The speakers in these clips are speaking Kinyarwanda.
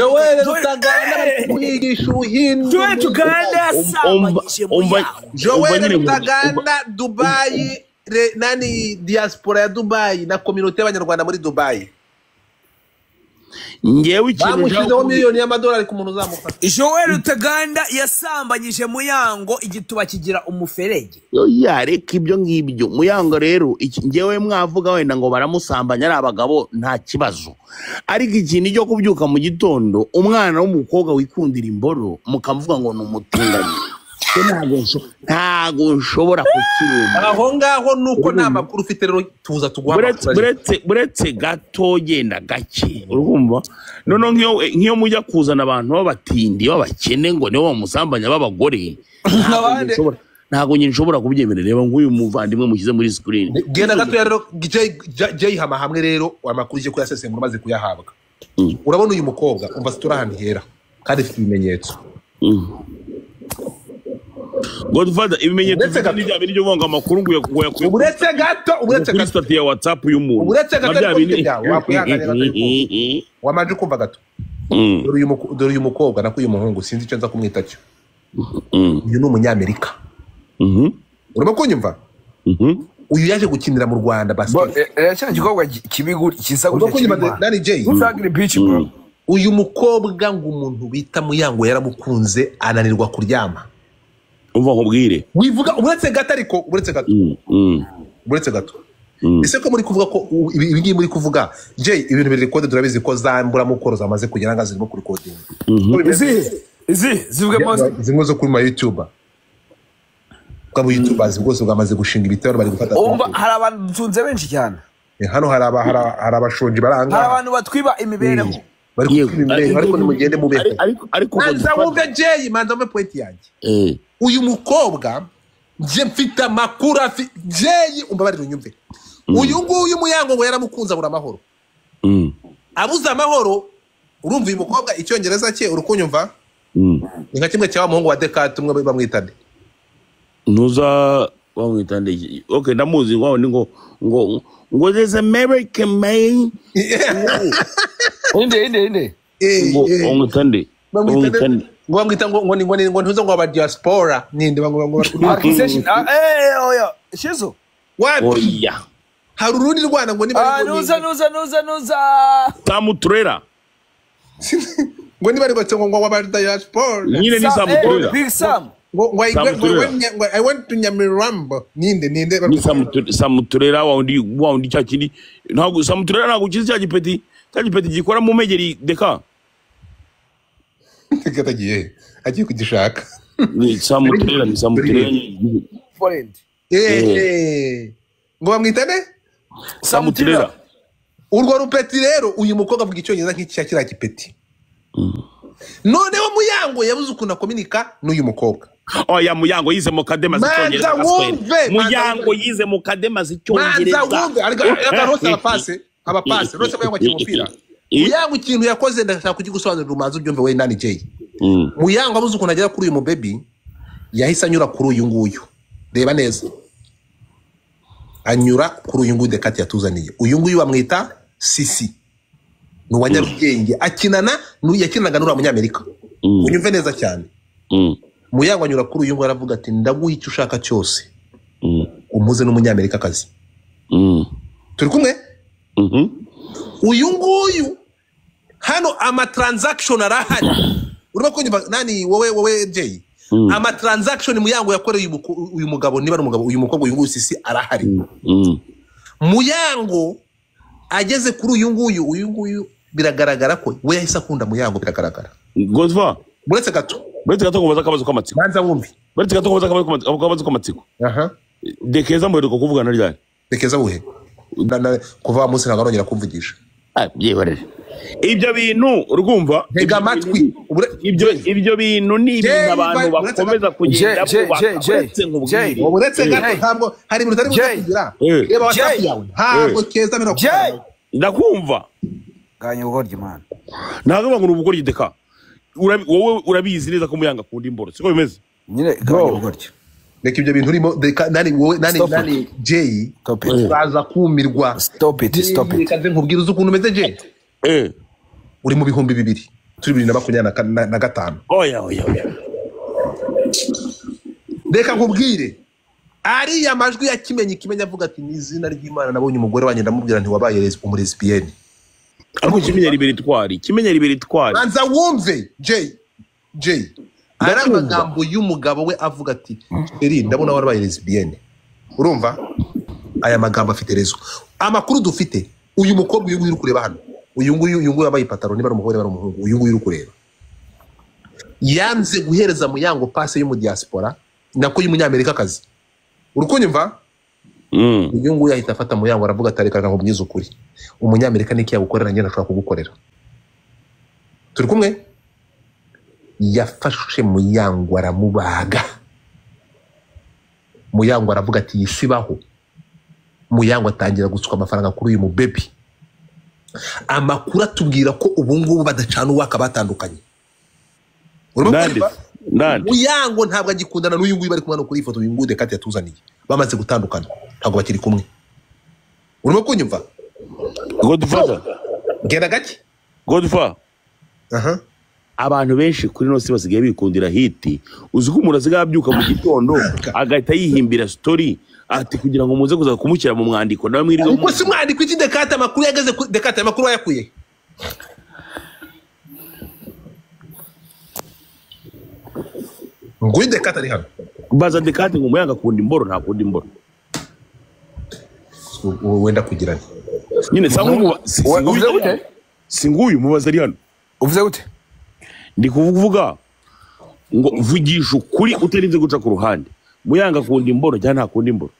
Joel Rutaganda kwigisha ubuhinzi. Joel Rutaganda yasambanyije mu yaho. Joel Rutaganda Dubai nani diaspora ya Dubai na community y'abanyarwanda muri Dubai. Ngewe ikintu bamushizeho miliyoni y'amadolari ku muntu uzamufata. Joel Rutaganda yasambanyije Muyango igituba kigira umuferege. Yo reka ibyo ngibyo Muyango rero ngewe mwavuga wenda ngo baramusambanya ari abagabo nta kibazo, ariko ikintu cyo kubyuka mu gitondo umwana w'umukobwa wikundira imboro mukavuga ngo n'umutinganyi ntago nshobora kukireba. Aho ngaho nuko nta makuru ufite rero tuza tugwa buretse gato genda gake urumva. Nono nk'iyo mujya kuzana abantu b'abatindi b'abakene ngo nibo bamusambanya b'abagore ntago nyine nshobora kubyemerera. Reba nguyu muvandimwe mukize muri screen genda gato rero Jay hama hamwe rero amakuru je kuyasesengura maze kuyahabwa. Urabona uyu mukobwa umva siturahani hera kandi ifite ibimenyetso. Godfather ibimenyetso n'ibya biri byo vonga amakuru ngo yakuye uretse gato stat ya WhatsApp y'umuntu uretse gato wakuyanganya wamaje kumva gato. Dore uyu mukobwa nako uyu muhungu sinzi icyo nza kumwita cyo. Uyu ni umunyamerika. Urimo kunyumva? Uyu yaje gukinira mu Rwanda basket. Cyane gikobwa kibiguri kisa gutya. Nani Jay? Usagire beach bro. Uyu mukobwa ngo umuntu bita Muyango yaramukunze ananirwa kuryama. Umva nkubwire wivuga uretse gato ariko uretse gato ese ko muri kuvuga ko ibingi muri kuvuga Jay ibintu biri code turabizi ko zambura mukoro zamaze kugira ngo zirimo kuri coding. Zivuga mo zimwe zo kuri YouTube kwa YouTube azigose bwamaze gushinga ibitaro bari gufata. Hari abantu tunze benshi cyane hano hari abashonji baranga hari abantu batwiba imibereho bari kwibimire ariko nimugende mubete ariko manza Jay manza mbe point yanjye. Uyu mukobwa je mfite amakuru Jay umbabarira unyumve. Uyu nguyu Muyango ngo yaramukunza bura amahoro. Abuza amahoro urumva uyu mukobwa icyongereza cye urukunyumva? Nka kimwe cyawa muhungu wa Decat umwe bamwitande. Nuza bamwitande. Okay ndamuzi ngo there's American man. Inde. Bamwitande. Ngo bamwita ngo ntuzo ngo aba diaspora ninde ngo accusation oya shizo wapi oya hari urundi rwana ngo nibari nuza Samuturera ngo nibari ngo aba diaspora nyine ni Samuturera Big Sam ngo I went to Nyamirambo ninde ni Samuturera waundi cyakiri ntago Samuturera ntago kizi cyagipeti gikora mu megeri deka katagiye agiye kugishaka ni Samuturera foreign ngo bamwitane Samuturera. Urwo rupeti rero uyu mukobwa avuga icyongereza nk'iki kira kipeti. Noneho Muyango yabuze ukuntu akominika n'uyu mukobwa. Oya Muyango yize mu kadema z'icyongereza. Muyango yize mu kadema z'icyongereza. Abapase rose Muyango kimupira. Muyango ikintu yakoze ndashaka kugigusobanurira umanzi ubyumve we nani Jay. Muyango abuze ukuntu agera kuri uyu mubaby yahise anyura kuri uyu nguyu. Reba neza. Anyura kuri uyu nguyu Decat yatuzaniye. Uyu nguyu bamwita Sisi. Ni wanyarugenge akinana yakinaga n'ura munyamerika. Unyumve neza cyane. Muyango anyura kuri uyu nguyu aravuga ati ndaguha icyo ushaka cyose. Umuze n'umunyamerika kazi. Turi kumwe? Uyu nguyu hano ama transaction arahari. Urimo kunyumva nani wowe Jay? Ama transaction Muyango yakoreye uyu mugabo niba umugabo uyu mukobwa uyu nguyu Sisi arahari. Muyango ageze kuri uyu nguyu biragaragara ko we yahise akunda Muyango biragaragara. Godfather buretse gato kubaza akabazo k'amatsiko. Manza wumvi buretse gato kubaza akabazo k'amatsiko. Dekeza mwe kuvugana ryari? Dekeza buhe kuva munsi nagarongera kumvugisha. Byebarere ibyo bintu urwumva ntega amatwi ibyo bintu ni ibintu abantu bakomeza kugenda uretse gato ntabwo hari ibintu utari kugira. Reba WhatsApp yawe ntabwo keza mino ndakumva ganye ubugoryi man ntabwo ngo ubugoryi Deka wowe urabizi neza ko Muyango akunda imboro siko bimeze nyine ganye ubugoryi. Reka ibyo bintu urimo nani Jay baza kumirwa. Stop it kaze nkubwira uzi ukuntu umeze Jay. Uri mu bihumbi 2 turi 2025. oya Reka nkubwire ariya majwi ya Kimenyi avuga ati ni izina ry'Imana nabonye umugore wanjye ndamubwira nti wabaye umulesbienne. ariko Kimenya Liberitwari Manza wumve J ari amagambo y'umugabo we avuga ati eri ndabona warabaye lesbienne. Urumva aya magambo afite rezo. Amakuru dufite uyu mukobwa uyu uri kureba hano uyu nguyu yabaye ipataro niba ari umugore bari umuhungu uyu nguyu uri kureba yanze guhereza Muyango passe yo mu diaspora nako y'umunyamerika kazi. Urukunyumva uyu nguyu ahita afata Muyango aravuga ati reka nkubwize ukuri umunyamerika niki yagukorera njye nashaka kugukorera. Turi kumwe yafashe Muyango aramubaga. Muyango aravuga ati yisibaho. Muyango atangira gusuka amafaranga kuri uyu mubebi. Amakuru atubwira ko ubu ngubu badacana uwaka batandukanye. Muyango ntabwo agikundana n'uyu nguyu bari kumwe no kuri ifoto uyu nguyu Dekate yatuzaniye bamaze gutandukana ntabwo bakiri kumwe. Urimo kunyumva Godfather genda gake Godfather abantu benshi kuri no si basigaye bikundira hiti uzi ko umuntu asigaye abyuka mu gitondo agahita yihimbira story ati kugira ngo muze kuza kumukira mu mwandiko nawe mwirizo uko si mwandiko iki Dekate amakuru yageze Dekate amakuru yakuye nguyu Dekate ari hano baza Dekate ngo Muyango akunda imboro nta kundi imboro wenda kugirana nyine singuyu mubaza ari hano uvuze gute ndi kuvuga ngo vugisha ukuri utarinze guca ku ruhande Muyango akunda imboro cyangwa nta kundi imboro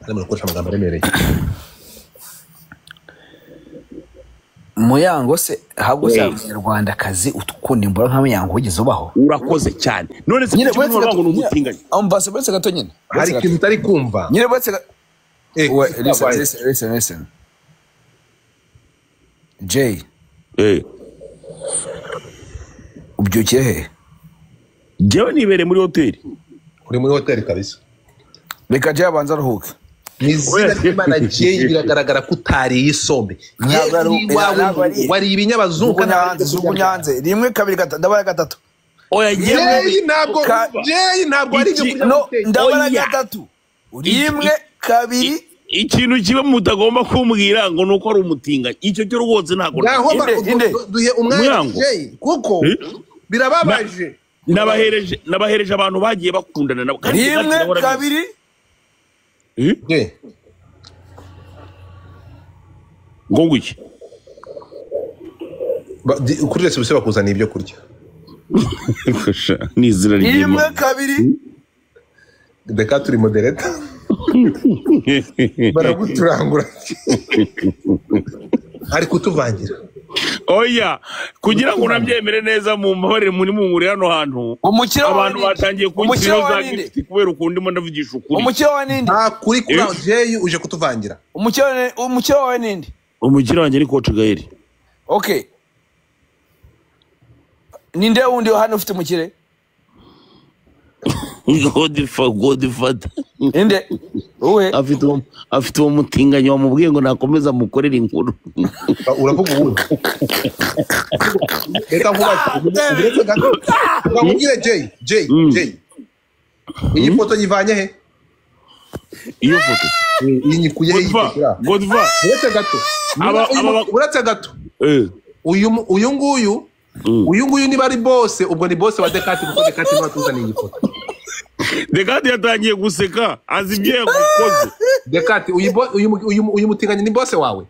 arimo gukoresha amagambo aremereye Muyango se ahubwo se Abanyarwandakazi ukunda imboro nka Muyango wigeze ubaho urakoze cyane none se cyangwa ngo n'umutinganye ambase bose gato nyine hari ikintu utari kumva nyine bose listen J ubyukiye he jewe nibere muri hoteli uri muri hoteli kabisa reka J abanza aruhuke Nizina ry'Imana J biragaragara ko utariye isombe wari ibinyabazungu nyanze rimwe kabiri gatatu ndabaye gatatu oya J ntabwo ari ibyo kurya ndabaye gatatu rimwe kabiri ikintu kiba mutagomba kumbwira ngo nuko ari umutinganye icyo cyo rwose ntago duhe umwanya J kuko birababaje nabahereje abantu bagiye bakundana nabo rimwe kabiri ngo ngwiki kuri rese bakuzana ibyo kurya nizira rimwe kabiri Dekate uri modereta baraguturangura ari kutuvangira oya kugira ngo nabyemere neza mu mbabarire muri mumuri hano hantu abantu batangiye kugira za gift kubera ukundi mo ndavugisha ukuri umukiro wa nindi kuri kuri J uje kutuvangira umukiro wa nindi umukiro wanjye ni Coach Gael okay ninde wundi hano ufite umukire Godfather inde uwe afite uwo mutinganye wamubwiye ngo nakomeza mukorera inkuru uravuga ubu reka nkubwire J iyi foto yivanye he iyo foto iyi nyikuye he Godfather uretse gato uyu nguyu niba ari bose ubwo ni bose wa Dekate kuko Dekate niba tuzaniye iyi foto Dekate yatangiye guseka azi ibyo yagukoze Dekate uyu mutinganye ni bose wawe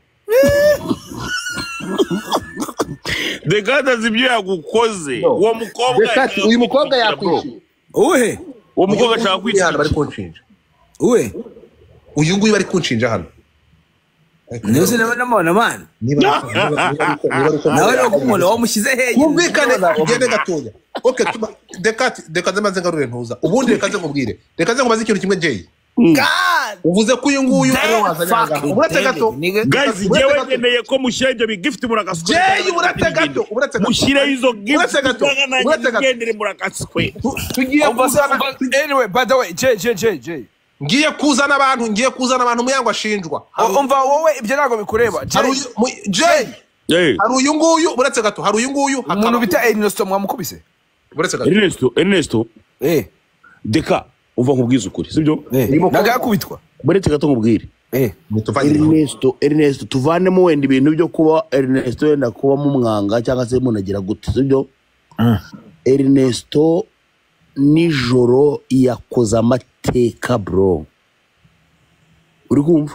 Dekate azi ibyo yagukoze uwo mukobwa Dekate uyu mukobwa yakwishyuye uwe uwo mukobwa ashaka kwishyuye bari kunshinja uwe uyu nguyu bari kunshinja hano nese nabona man nawe umuntu wamushyize hehe kumvikane gende gatoya okay Dekate maze ngarure ntuza ubundi reka nze nkubwire reka nze nkubaze ikintu kimwe J uvuze ko uyu nguyu ari wazanye ngaho uretse gato guys yewe ngendeye ko mushyire bi gift murakaswe J uretse gato mushyire izo gift uretse gato ngendere murakaswe tugiye anyway by the way J ngiye kuzana abantu Muyango ashinjwa umva wowe ibyo ntago bikureba J hari uyu nguyu uretse gato hari uyu nguyu umuntu bita Ernesto mwamukubise uretse gato Ernesto deka uva nkubwiza ukuri sibyo nagakubitwa uretse gato nkubwire Ernesto tuvanemo wenda ibintu byo kuba Ernesto yenda kuba mu mwanga cyangwa se munagira gute sibyo Ernesto nijoro yakoze amateka bro uri kumva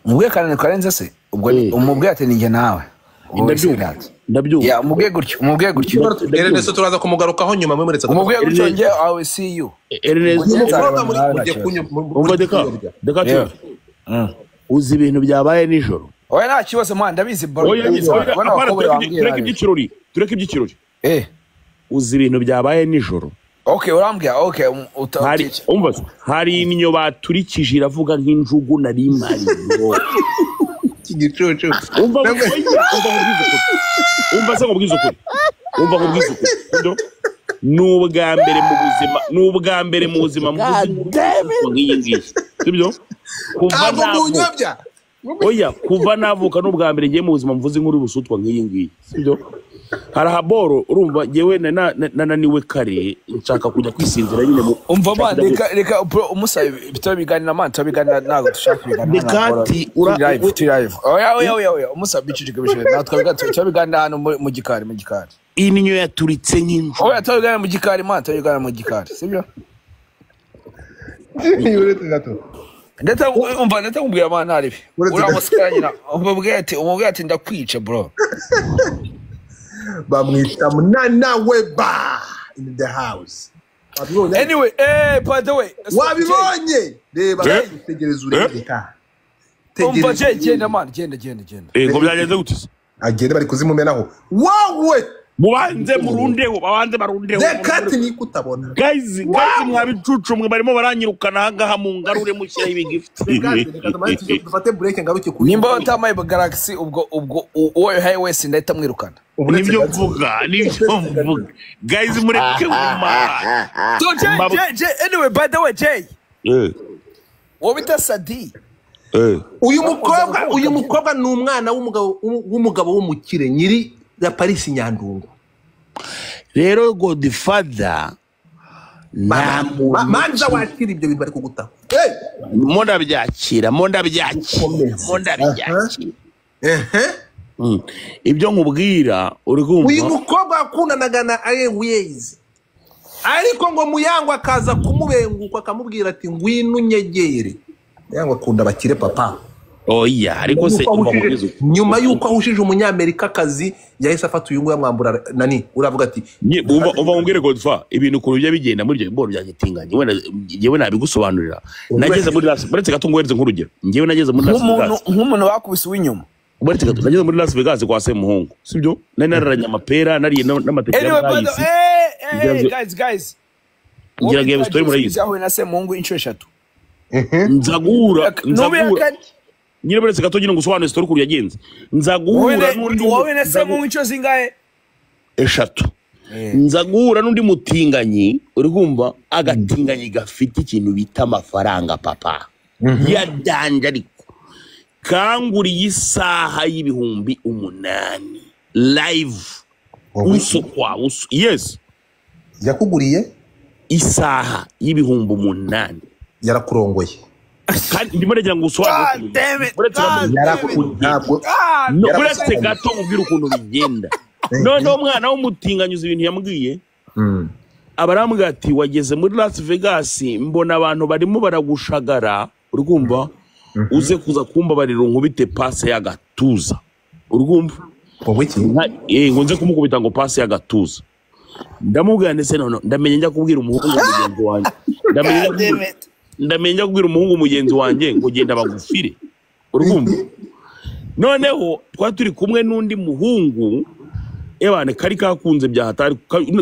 umubwiye kanane karenze se ubwo umubwiye ati ninjye nawe ndabyumva ya umubwiye gutyo Ernesto turaza kumugarukaho nyuma muretse umubwiye gutyo nge I see you Ernesto umva deka uzi ibintu byabaye nijoro oya nta kibazo man ndabizi bro tureke iby'ikirori uzi ibintu byabaye nijoro okay urambwira okay hari inyo baturikije iravuga nk'injugu nari mari kigicucu umva se ngubwiza ukuri n'ubwa mbere mu buzima nk'iyi ngiyi sibyo kuva navuka n'ubwa mbere ngiye mu buzima mvuze inkuru busutwa nk'iyi ngiyi sibyo hari ahaboro urumva ngewe nananiwe kare nshaka kujya kwisinzira nyine umva man reka umusabe bitaba biganira man tabiganira nago dushaka biganira live oya umusabe bicicike bishije natwe biganira hano mu gikari iyi ninyo yaturitse nk'inzu oya tabiganira mu gikari man tabiganira mu gikari sibyo ndeta umva ndeta kumbwira man aribi uramusikanyira umubwiye ati ndakwica bro bamwita Munana Weba in the house. Anyway, by the way, wabibonye reba tegereza ureka umva genda man genda ngo byagenze gute agende bari kuzimumenaho wawe mubanze barundeho dekati ni kutabona guys mwabicucu mwe barimo baranyirukana hangaha mu ngarure mushyira ibigift dufate break ngaruke kuri nimba utamaye Galaxy ubwo uwo highway ndahita mwirukana nibyo mvuga guys mureke umara anyway by the way Jay wobita Sadi uyu mukobwa ni umwana w'umugabo w'umukire nyiri ya Paris Nyandungu rero Godfather manza wakira ibyo bintu bari kugutaho monda byakira ibyo nkubwira uri kumva uyu mukobwa akundanaga na Airways ariko ngo Muyango akaza kumubenguka akamubwira ati ngwino unyegere Muyango akunda bakire papa oya ariko se nyuma yuko ahushije umunyamerika kazi yahise afata uyu ngo yamwambura nani uravuga ati umva ngubwire Godfather ibintu kuntu bya bigenda muri byo boro byanyitinganye wenda ngewe nabigusobanurira nageze muri Las baretse gato ngwereze nk'urugero ngewe nageze muri Las Vegas nk'umuntu bakubise w'inyuma baretse gato nageze muri Las Vegas kwa Semuhungu sibyo nari nararanye amapera nariye n'amateke y'abahisi guys ngira game story murayizi aho na Semuhungu inshuro 3 nzagura nyine baretse gato nyine ngusobanure story kuri yagenze nzagura n'undi wowe na Semuhungu inshuro zingahe 3 nzagura n'undi mutinganyi uri kumva agatinganyi gafite ikintu bita amafaranga papa ya danje ariko kanguriye isaha y'ibihumbi 8 live yes yakuguriye isaha y'ibihumbi 8 yarakurongoye kandi ndimo ndagira ngo usobanure uretse gato ubwira ukuntu bigenda none umwana w'umutinganyuza ibintu yambwiye abarambwira ati wageze muri Las Vegas mbona abantu barimo baragushagara urumva uze kuza kumbabarira nkubite passe y'agatuza urumva ngo nze kumukubita ngo passe y'agatuza ndamubwira ndetse none ndamenye njya kubwira umuhungu mugenzi wanjye ndamenye njya kubwira umuhungu mugenzi wanjye ngo genda bagufire urumva noneho twari turi kumwe n'undi muhungu ebane kari kakunze bya hatari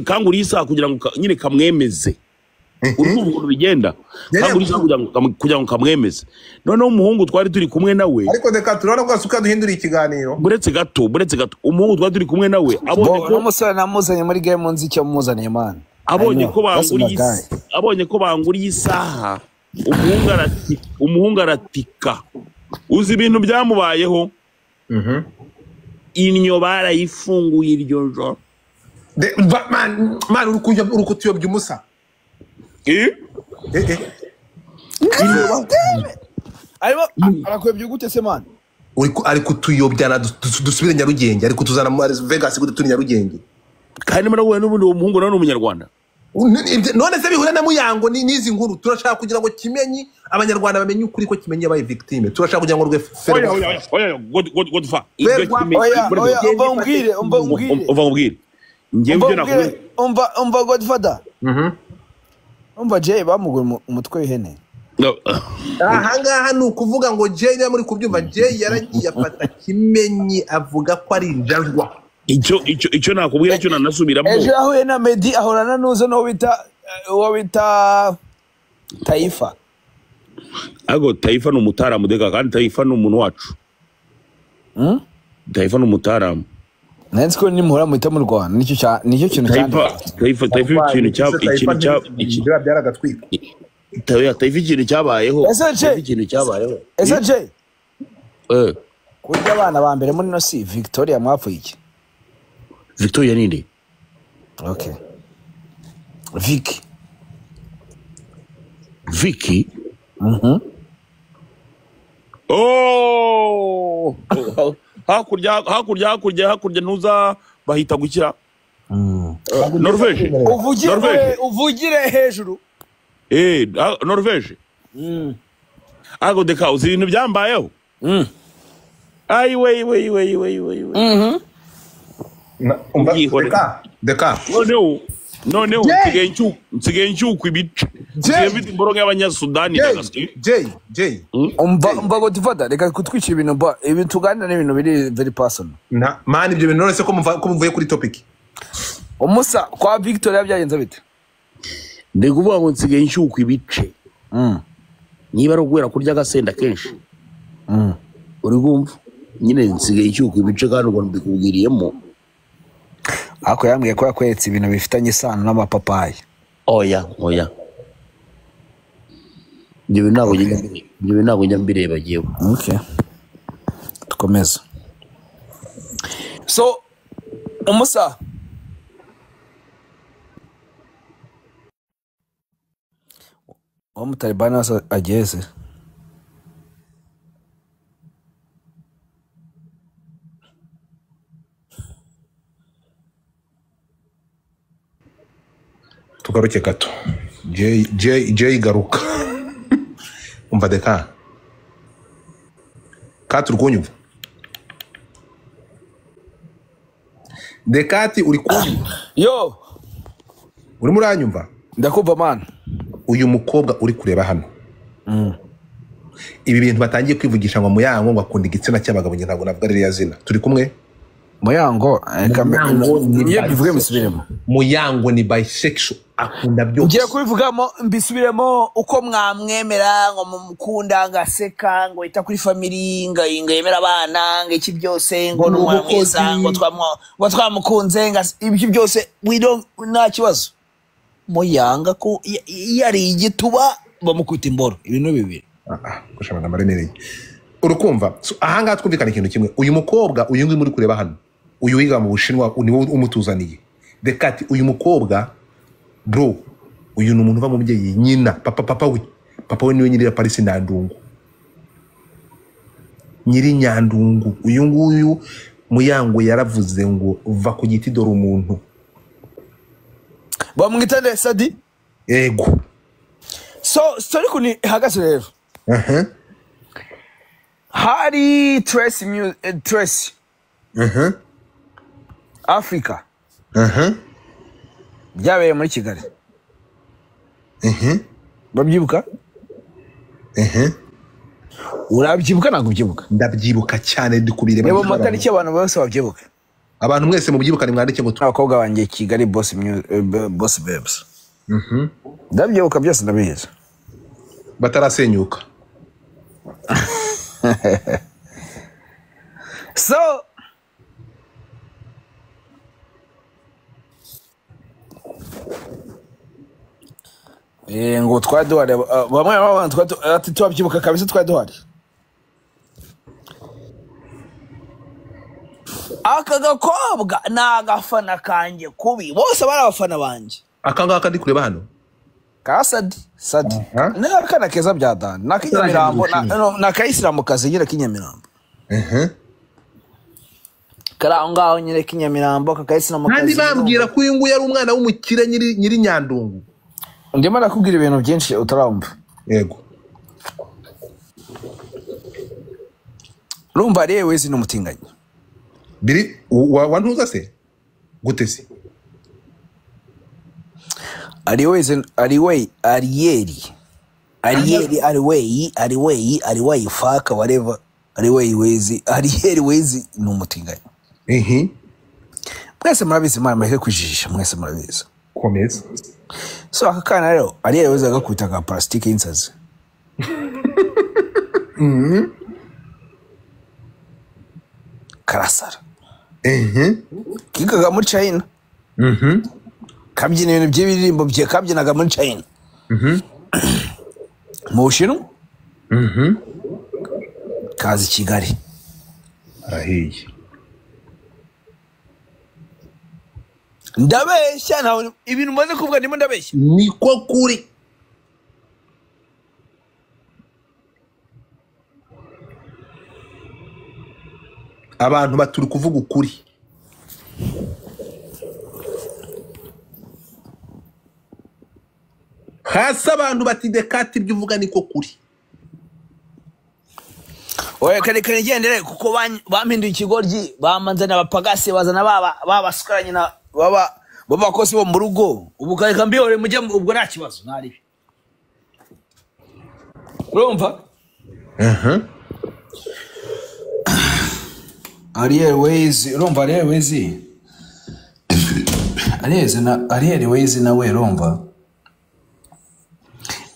kanguriye isaha kugira ngo nyine kamwemeze urumva ukuntu bigenda kanguriye isaha kugira ngo kamwemeze noneho umuhungu twari turi kumwe nawe ariko reka turabona ko asuka duhindura ikiganiro buretse gato umuhungu twari turi kumwe nawe abonye ko umusore namuzanye muri game nzi icyo muzaniye man abonye ko banguriye isaha umuhungu aratika uzi ibintu byamubayeho inyo barayifunguye iryo joro. Man uri kutuyobya umusa. Arakwebye gute se man? Ari kutuyobya dusubire Nyarugenge, ari kutuzana muri Vegas gute turi Nyarugenge. Kandi murahuye n'ubundi uwo muhungu nawe n'umunyarwanda. None se bihura na Muyango n'izi nkuru turashaka kugira ngo Kimenyi abanyarwanda bamenye ukuri ko Kimenyi yabaye victime. Turashaka kugira ngo rwe oya godfa. Umbwire. Ngiye byo nakuye. Umva Godfather. Umva Jay bamuguye umutwe w'ihene. Ahangaha ni ukuvuga ngo Jay niba muri kubyumva Jay yaragiye afata Kimenyi avuga ko ari injajwa. Icyo nakubwira cyo nanasubiramo. Ejo yahuye na Meddy ahorana nuza no bita Taifa. Ago Taifa no mutaramu deka kandi Taifa no umuntu wacu. Taifa no mutaramu. Nanzi ko nimuhora muhita mu Rwanda nicyo kintu cyane. Taifa ikintu byaragatwika. Taifa ikintu cyabayeho. Ese Jay. Kurya abana ba mbere muri no si Victoria mwapfuye iki? Victoria ninde? Okay. Vicky. Oh! Hakurya ntuza bahita gukira. Norvege. Uvugire hejuru. Norvege. Ago deka uzi ibintu byambayeho. Ai we. Deka. Noneho nsigaye nshyuka ibice. Nsigaye mfite imboro y'Abanyasudani n'agaswi. Jay. Umva Godfather reka kutwica ibintu tuganira n'ibintu biri very personal. Man ibyo bintu none se ko muvuye kuri topic. Umusa kwa Victoria byagenze bite? Ndi kuvuga ngo nsigaye nshyuka ibice. Niba ari ugwera kurya agasenda kenshi. Uri gumva nyine nsigaye nshyuka ibice kandi ngo mbikubwiriyemo. Ako yambwiye ko yakweretse ibintu bifitanye isano n'amapapayi. Oya. Ibyo ntabwo njya mbireba giyewe. Okay. Tukomeza. So, umusa. Wa mutalibani wasa ageze. Tugaruke gato. Jay garuka. Umva deka. Turi kunyumva. Dekati uri kunyumva. Yo. Uri muranyumva? Ndakumva man. Uyu mukobwa uri kureba hano. Ibi bintu batangiye kwivugisha ngo Muyango ngo akunda igitsina cy'abagabo nge ntabwo navuga ririya zina. Turi kumwe? Muyango bivuge musubiremo. Muyango ni bisexual akunda byose. Ngiye kubivugamo mbisubiremo uko mwamwemera ngo mumukunda ngaseka ngo ita kuri family ngo yemera abana ngo iki byose ngo n'umwamwiza ngo twamukunze ibyo byose we don't nta kibazo. Muyanga ko yari igituba bamukwita imboro ibintu bibiri. Kushama maremereye. Urukumva ahanga twumvikana ikintu kimwe. Uyu mukobwa uyu ngi muri kureba hano. Uyu wiga mu Bushinwa niwo umutuzaniye. Dekati uyu mukobwa bro uyu ni umuntu uva mu mubyeyi nyina papa we niwe nyiri ya Paris Nyandungu. Nyiri Nyandungu uyu nguyu Muyango yaravuze ngo va ku giti dore umuntu. Bamwita nde Sadi? Ego. So story kuni hagaze rero. Hari Trace Africa. Byabaye muri Kigali. Babyibuka? Urabyibuka ntabwo ubyibuka? Ndabyibuka cyane dukubire mu matariki abantu bose babyibuka. Abantu mwese mubyibuka ni mwandike ngo abakobwa banjye Kigali boss babes. Ndabyibuka byose ndabizi. Batarasenyuka. So ngo twaduhari bamwe abantu twabyibuka kabisa twaduhari. aka gakobwa ni agafana kanjye kubi bose bari abafana banjye aka ngaka ndi kureba hano ka Sadi ni akana keza bya dani ni ak'inyamirambo ni akayisilamukazi nyine k'inyamirambo kari aho ngaho nyine k'inyamirambo kakayisilamukazi kandi bambwira ko uyu nguyu ari umwana w'umukire nyiri Nyandungu ndimo nakubwira ibintu byinshi utarumva yego urumva Ariel n'umutinganyi biri wantuza se gute se Ariel fuck whatever Ariel ni umutinganyi mwese murabizi mara maheke kujijisha mwese murabizi komeza so aka kana rero Ariel agakubita ka plastic y'insazi karasara kigaga muri China kabyina ibintu by'ibiririmbo bye kabyinaga muri China mu Bushinwa kazi Kigali arahiye ndabeshya nawe ibintu maze kuvuga ndimo ndabeshya niko kuri abantu baturi kuvuga ukuri hasi abantu bati dekati ibyo uvuga niko kuri oya kare gendere kuko bampinduye ikigoryi bamanzana abapagasi bazana babasukaranye na babakozi bo mu rugo ubu kareka mbiyore mujye ubwo nta kibazo ntari urumva Ariel urumva Ariel nawe urumva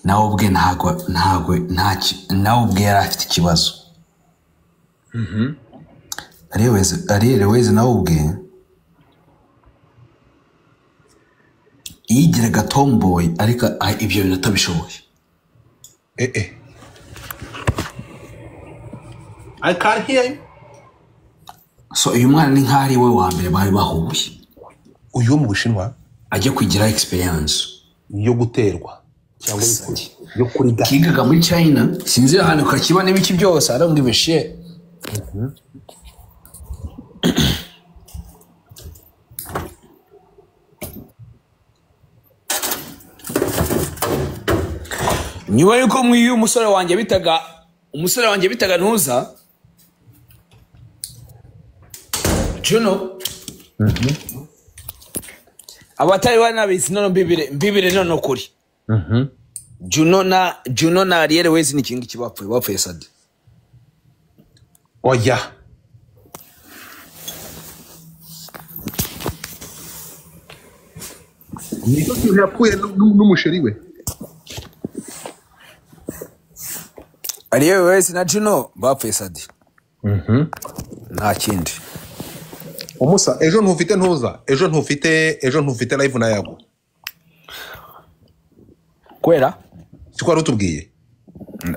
nawe ubwe nawe ubwe yari afite ikibazo Ariel nawe ubwe yigiraga tomboy ariko ibyo bintu atabishoboye I can't hear you. So uyu mwana ni nk'ari we wa mbere bari bahuye uyu mu Bushinwa ajya kugira experience yo guterwa cyangwa yo kuri da kigaga muri China sinzi ahantu kakiba n'ibiki byose I don't give a shit nyuma yuko mwiyu umusore wanjye bitaga Ntuza Juno abatari banabizi none mbibire none kuri Juno na Ariel ni kingi kibapfuye Sadi oya niko yapfuye n'umusheri we Ariel na Juno bapfuye Sadi nta kindi umusa ejo ntufite Ntuza ejo ntufite live na Yago kwera siko arutubwiye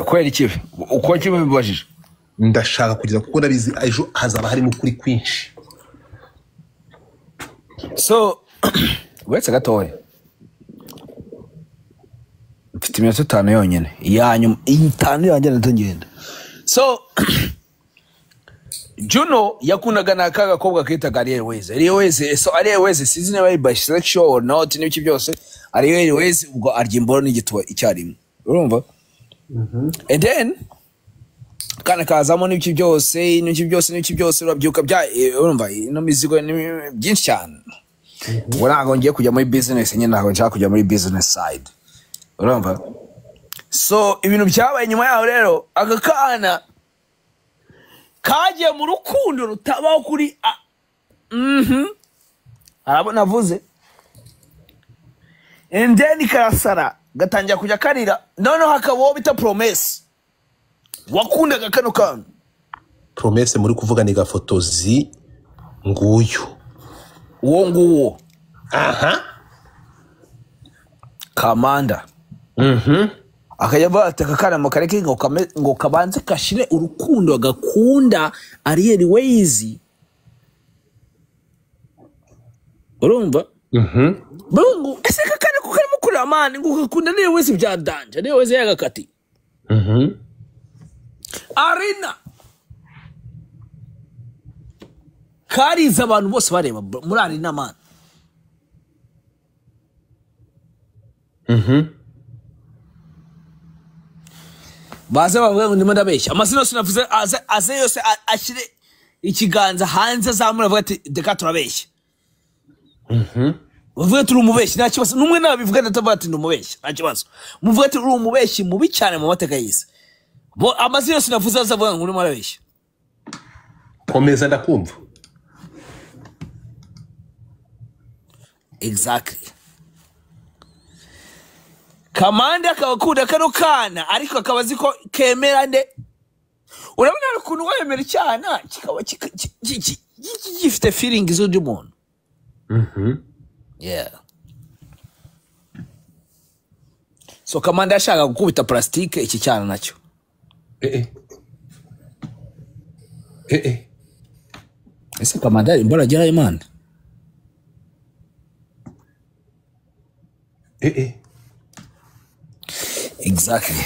kwera ikibe uko kibe bibajije ndashaka kugira kuko nabizi ejo hazaba harimo kuri kwinshi so wetse gatoya mfite iminota 5 yonyene yanyuma 5 yanjye ndagenda so Juno yakundaga nakaga kobwa kitaga Ariel so Ariel sizi niba bisexual or not n'ibiki byose Ariel ubwo arya imboro n'igituba icyarimwe urumva and then kana kazamo n'ibiki byose urabyuka bya urumva no mizigo byinshi cyane ubwo ntabwo ngiye kujya muri business nyine ntabwo nshaka kujya muri business side urumva so ibintu byabaye nyuma yaho rero agakana kaje mu rukundo rutabaho kuri arabona avuze and then karasara gatangira kujya karira noneho hakabaho bita Promesse wakundaga kano kantu Promesse muri kuvuga ni gafotozi nguyu nguwo Kamanda akajya bateka kana makareke ngo kabanze kashire urukundo agakunda Ariel urumva bungu ese kakane ko karimo kurira mani ngo ukunda niwe wese bya danje niwe wese yagakati arena kariza abantu bose bareba muri arena mani baze bavuga ngo ndimo ndabeshya amazina yose navuze aze yose ashire ikiganza hanze zamura avuga ati deka turabeshya bavuga turi umubeshyi nta kibazo numwe nabivuga ndatavuga ati ndumubeshyi nta kibazo muvuga ati uri umubeshyi mubi cyane mu mateka y'isi bo amazina yose navuze azavuga ngo ndimo ndabeshya komeza ndakumva exactly Kamande akabakunda kano kana ariko akabazi ko kemera nde urabona ukuntu wemera icyana kikaba gifite feeling z'undi muntu yeah so Kamande ashaka gukubita plastique iki cyana nacyo ese Kamande ari imbora gira Imana exactly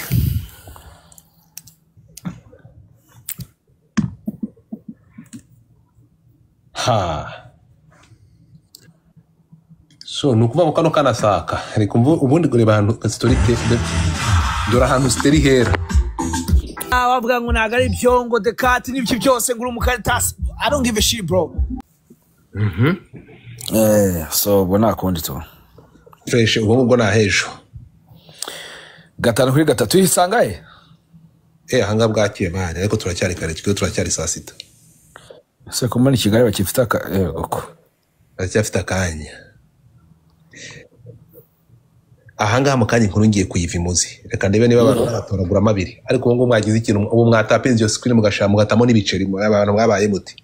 so nukuvuga kano kana saka ariko ubundi kureba ahantu historique dora ahantu steri hera bavuga ngo naga ari byongo de cat n'ibyo byose nguru mu Caritas I don't give a shit bro so bona kondi to fresh ubwo na hejo 5 kuri 3 yisangaye hanga bwakiye bane ariko turacyari kare kiko turacyari saa 6 se ko muri Kigali bakifita uko aracyafita kanya ahanga mu kanya inkuru ngiye kuyivimuzi reka ndebe niba abantu baratoragura amabiri ariko ngo mwagize ikintu ubu mwatapenze yo screen mugashaka mugatamo n'ibiceri mu abantu mwabaye muti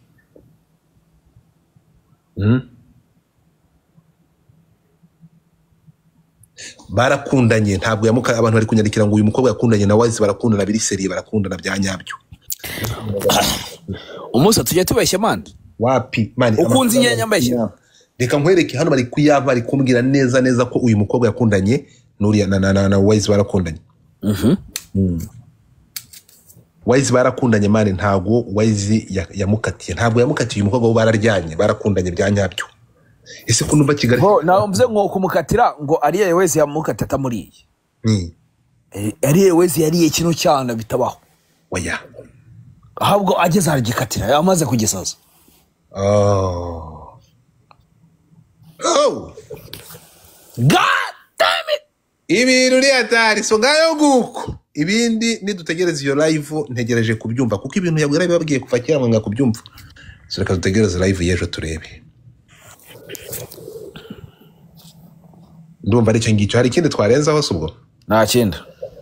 barakundanye ntabwo yamuka abantu bari kunyandikira ngo uyu mukobwa yakundanye na Wise barakundana biri serie barakundana bya nyabyo umunsi tujye tubeshya man wapi man ukunze inyanya mbeshya reka nkwereke hano bari kuyava bari kumbwira neza ko uyu mukobwa yakundanye n'uriya na Wise barakundanye Wise barakundanye man ntago Wise yamukatiye ntabwo yamukatiye uyu mukobwa bararyanye barakundanye bya nyabyo ese ko numva Kigali ho nawo mvuze ngo kumukatira ngo ariye Wese yamukatata muri ariye Wese yariye kino cyana bitabaho oya ahubwo ageze aragikatira yamaze kugisaza god damn it ibintu uri atari so ngayo guko ibindi nidutegereza iyo live ntegereje kubyumva kuko ibintu yabwira bibabwiye kuva kera ngo ngakubyumva so reka dutegereze live yejo turebe ndumva ari cyo ngicyo hari ikindi twarenzaho subwo nta kindi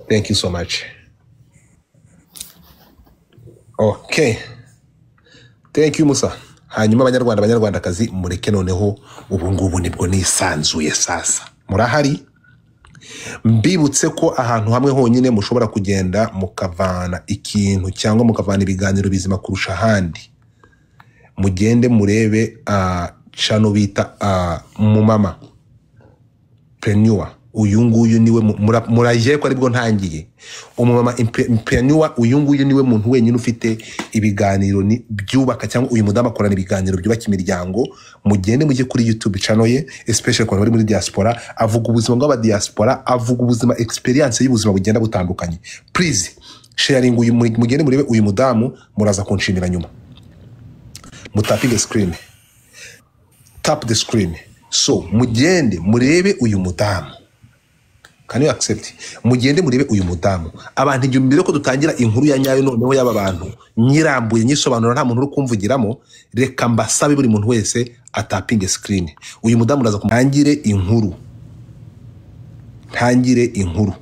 thank you so much okay thank you Musa hanyuma abanyarwandakazi mureke noneho ubu ngubu nibwo nisanzuye sasa murahari mbibutse ko ahantu hamwe honyine mushobora kugenda mukavana ikintu cyangwa mukavana ibiganiro bizima kurusha ahandi mugende murebe chano bita Mumama Prenua uyu nguyu niwe muraje ko aribwo ntangiye Umumama Prenua uyu nguyu niwe muntu wenyine ufite ibiganiro ni byubaka cyangwa uyu mudamu akorana ibiganiro byubaka imiryango mugende mujye kuri YouTube channel ye especially kwa bari muri diaspora avuga ubuzima bw'aba diaspora avuga ubuzima experience y'ubuzima bugenda butandukanye please sharing uyu mugende murebe uyu mudamu muraza kunshimira nyuma mutapinge screen tap the screen so mugende murebe uyu mudamu can you accept mugende murebe uyu mudamu abantu igihe mbere ko dutangira inkuru ya nyayo noneho y'aba bantu nyirambuye nyisobanura nta muntu uri kumvugiramo reka mbasabe buri muntu wese atapinge screen uyu mudamu uraza kumangire inkuru ntangire inkuru